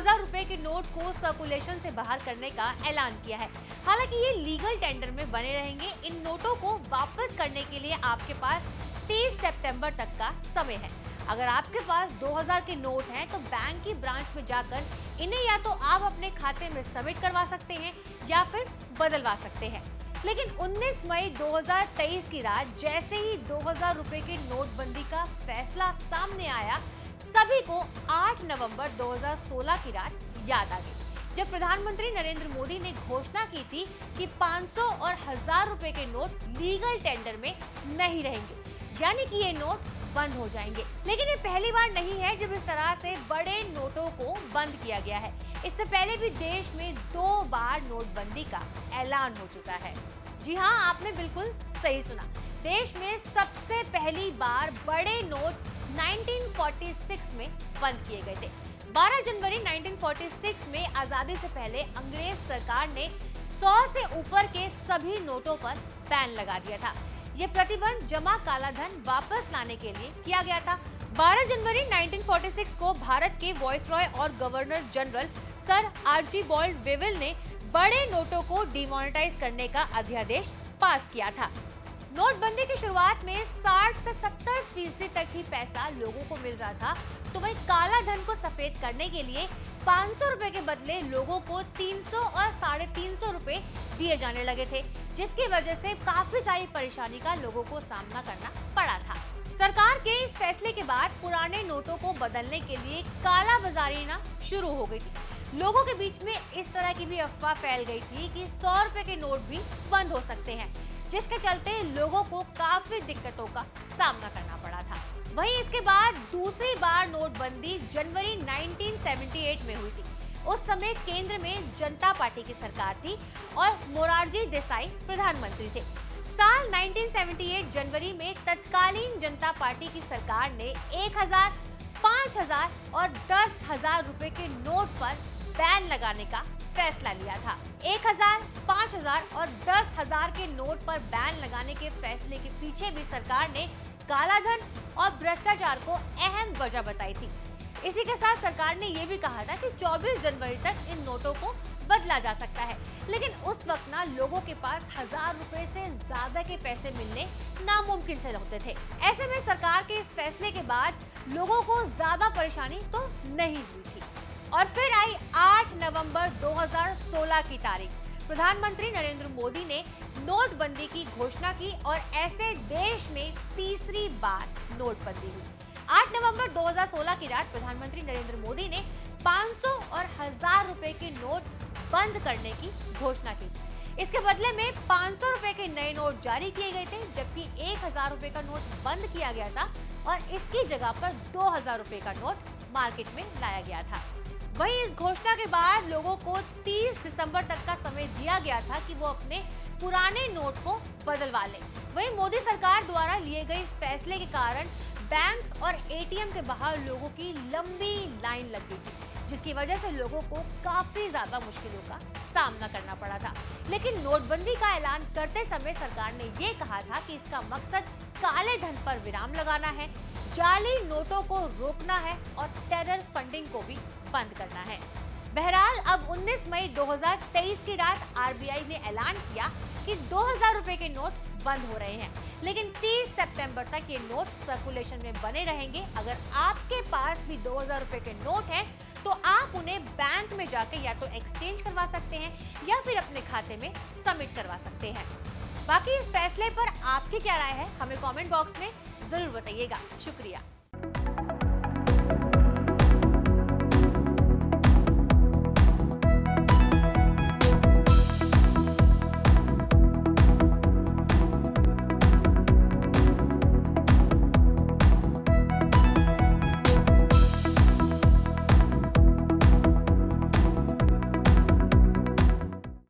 2000 रुपए के नोट को सर्कुलेशन से बाहर करने का ऐलान किया है। हालांकि ये लीगल टेंडर में बने रहेंगे। इन नोटों को वापस करने के लिए आपके पास 30 सितंबर तक का समय है। अगर आपके पास 2000 के नोट हैं तो बैंक की ब्रांच में जाकर इन्हें या तो आप अपने खाते में सबमिट करवा सकते हैं या फिर बदलवा सकते हैं। लेकिन 19 मई 2023 की रात जैसे ही 2000 रुपए की नोटबंदी का फैसला सामने आया, सभी को 8 नवंबर 2016 की रात याद आ गई, जब प्रधानमंत्री नरेंद्र मोदी ने घोषणा की थी कि 500 और 1000 रुपए के नोट लीगल टेंडर में नहीं रहेंगे, यानी कि ये नोट बंद हो जाएंगे। लेकिन ये पहली बार नहीं है जब इस तरह से बड़े नोटों को बंद किया गया है। इससे पहले भी देश में 2 बार नोटबंदी का ऐलान हो चुका है। जी हाँ, आपने बिल्कुल सही सुना। देश में सबसे पहली बार बड़े नोट 1946 में बंद किए गए थे। 12 जनवरी 1946 में आजादी से पहले अंग्रेज सरकार ने 100 से ऊपर के सभी नोटों पर बैन लगा दिया था। ये प्रतिबंध जमा कालाधन वापस लाने के लिए किया गया था। 12 जनवरी 1946 को भारत के वायसरॉय और गवर्नर जनरल सर आर्चिबाल्ड वेविल ने बड़े नोटों को डिमोनेटाइज करने का अध्यादेश पास किया था। नोटबंदी की शुरुआत में 60 से 70% तक ही पैसा लोगों को मिल रहा था, तो वही काला धन को सफेद करने के लिए 500 रुपए के बदले लोगों को 300 और 350 रुपए दिए जाने लगे थे, जिसकी वजह से काफी सारी परेशानी का लोगों को सामना करना पड़ा था। सरकार के इस फैसले के बाद पुराने नोटों को बदलने के लिए काला बाजारी ना शुरू हो गई थी। लोगों के बीच में इस तरह की भी अफवाह फैल गई थी कि 100 रुपए के नोट भी बंद हो सकते हैं, जिसके चलते लोगों को काफी दिक्कतों का सामना करना पड़ा था। वहीं इसके बाद दूसरी बार नोटबंदी जनवरी 1978 में हुई थी। उस समय केंद्र में जनता पार्टी की सरकार थी और मोरारजी देसाई प्रधानमंत्री थे। साल 1978 जनवरी में तत्कालीन जनता पार्टी की सरकार ने 1000, 5000 और 10,000 रुपए के नोट पर बैन लगाने का फैसला लिया था। 1000, 5000 और 10,000 के नोट पर बैन लगाने के फैसले के पीछे भी सरकार ने कालाधन और भ्रष्टाचार को अहम वजह बताई थी। इसी के साथ सरकार ने यह भी कहा था कि 24 जनवरी तक इन नोटों को बदला जा सकता है, लेकिन उस वक्त ना लोगों के पास 1000 रुपए से ज्यादा के पैसे मिलने नामुमकिन से होते थे। ऐसे में सरकार के इस फैसले के बाद लोगों को ज्यादा परेशानी तो नहीं हुई थी। और फिर आई 8 नवंबर 2016 की तारीख। प्रधानमंत्री नरेंद्र मोदी ने नोटबंदी की घोषणा की और ऐसे देश में तीसरी बार नोटबंदी हुई। 8 नवंबर 2016 की रात प्रधानमंत्री नरेंद्र मोदी ने 500 और 1000 रुपए के नोट बंद करने की घोषणा की। इसके बदले में 500 रुपए के नए नोट जारी किए गए थे, जबकि 1000 रुपए का नोट बंद किया गया था और इसकी जगह पर 2000 रुपए का नोट मार्केट में लाया गया था। वहीं इस घोषणा के बाद लोगों को 30 दिसंबर तक का समय दिया गया था कि वो अपने पुराने नोट को बदलवा लें। वहीं मोदी सरकार द्वारा लिए गए इस फैसले के कारण बैंक्स और एटीएम के बाहर लोगों की लंबी लाइन लग गई थी, जिसकी वजह से लोगों को काफी ज्यादा मुश्किलों का सामना करना पड़ा था। लेकिन नोटबंदी का ऐलान करते समय सरकार ने ये कहा था कि इसका मकसद काले धन पर विराम लगाना है, जाली नोटों को रोकना है और टेरर फंडिंग को भी बंद करना है। बहरहाल अब 19 मई 2023 की रात आरबीआई ने ऐलान किया कि 2000 रुपए के नोट बंद हो रहे हैं, लेकिन 30 सितंबर तक ये नोट सर्कुलेशन में बने रहेंगे। अगर आपके पास भी 2000 रुपए के नोट हैं तो आप उन्हें बैंक में जाके या तो एक्सचेंज करवा सकते हैं या फिर अपने खाते में सबमिट करवा सकते हैं। बाकी इस फैसले पर आपकी क्या राय है, हमें कमेंट बॉक्स में जरूर बताइएगा। शुक्रिया।